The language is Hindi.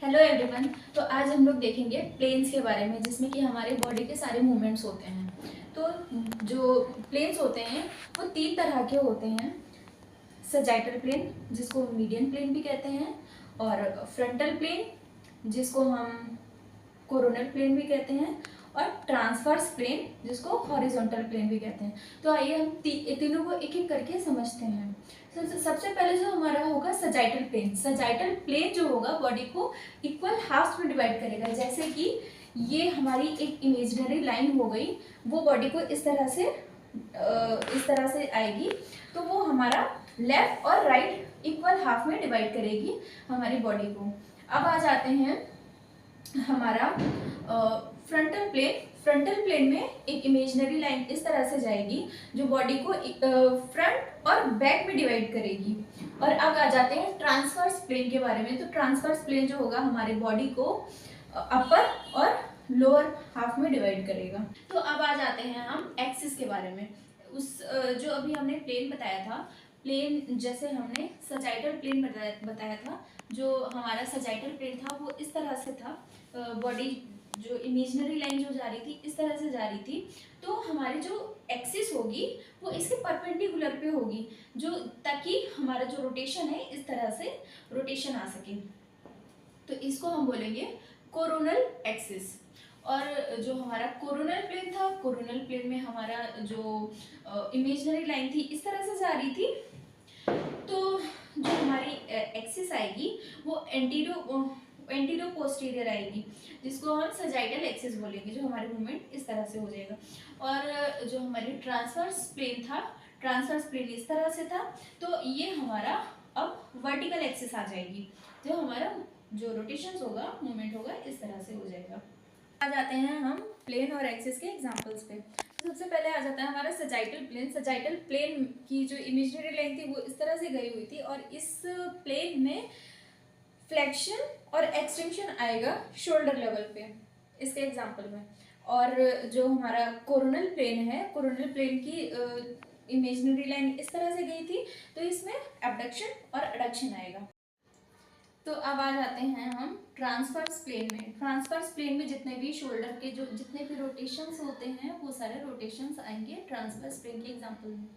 Hello everyone. तो आज हम लोग देखेंगे प्लेन्स के बारे में, जिसमें कि हमारे बॉडी के सारे मूवमेंट्स होते हैं। तो जो प्लेन्स होते हैं वो तीन तरह के होते हैं। सजाइटल प्लेन, जिसको मीडियन प्लेन भी कहते हैं, और फ्रंटल प्लेन, जिसको हम कोरोनल प्लेन भी कहते हैं, और ट्रांसवर्स प्लेन, जिसको हॉरिजॉन्टल प्लेन भी कहते हैं। तो आइए हम तीनों को एक एक करके समझते हैं। सबसे पहले जो हमारा होगा सजाइटल प्लेन। सजाइटल प्लेन जो होगा बॉडी को इक्वल हाफ्स में डिवाइड करेगा। जैसे कि ये हमारी एक इमेजिनरी लाइन हो गई, वो बॉडी को इस तरह से आएगी। तो वो हमारा लेफ्ट और राइट इक्वल हाफ में डिवाइड करेगी हमारी बॉडी को। अब आ जाते हैं हमारा फ्रंटल प्लेन। फ्रंटल प्लेन में एक इमेजिनरी लाइन इस तरह से जाएगी जो बॉडी को फ्रंट और बैक में डिवाइड करेगी। और अब आ जाते हैं ट्रांसवर्स प्लेन के बारे में। तो ट्रांसवर्स प्लेन जो होगा हमारे बॉडी को अपर और लोअर हाफ में डिवाइड करेगा। तो अब आ जाते हैं हम एक्सिस के बारे में। जो अभी हमने प्लेन बताया था, प्लेन जैसे हमने सजाइटल प्लेन बताया था। जो हमारा सजाइटल प्लेन था वो इस तरह से था, बॉडी जो इमेजिनरी लाइन जो जा रही थी इस तरह से जा रही थी। तो हमारी जो एक्सिस होगी वो इसके परपेंडिकुलर पे होगी, जो ताकि हमारा जो रोटेशन है इस तरह से रोटेशन आ सके। तो इसको हम बोलेंगे कोरोनल एक्सिस। और जो हमारा कोरोनल प्लेन था, कोरोनल प्लेन में हमारा जो इमेजिनरी लाइन थी इस तरह से जा रही थी। तो जो हमारी एक्सिस आएगी वो एंटीरो पोस्टीरियर आएगी, जिसको हम सजाइटल एक्सिस बोलेंगे। जो हमारे मूवमेंट इस तरह से हो जाएगा। और जो हमारी ट्रांसवर्स प्लेन था, ट्रांसवर्स प्लेन इस तरह से था। तो ये हमारा अब वर्टिकल एक्सिस आ जाएगी। जो हमारा जो रोटेशन होगा, मूवमेंट होगा, इस तरह से हो जाएगा। आ जाते हैं हम प्लेन और एक्सिस के एग्जांपल्स पे। तो सबसे पहले आ जाता है हमारा सजाइटल प्लेन। सजाइटल प्लेन की जो इमेजिनरी लाइन थी वो इस तरह से गई हुई थी, और इस प्लेन में फ्लेक्शन और एक्सटेंशन आएगा शोल्डर लेवल पे, इसके एग्जांपल में। और जो हमारा कोरोनल प्लेन है, कोरोनल प्लेन की इमेजिनरी लाइन इस तरह से गई थी, तो इसमें एबडक्शन और एडक्शन आएगा। तो अब आ जाते हैं हम ट्रांसवर्स प्लेन में। ट्रांसवर्स प्लेन में जितने भी शोल्डर के जो जितने भी रोटेशंस होते हैं वो सारे रोटेशंस आएंगे ट्रांसवर्स प्लेन के एग्जांपल में।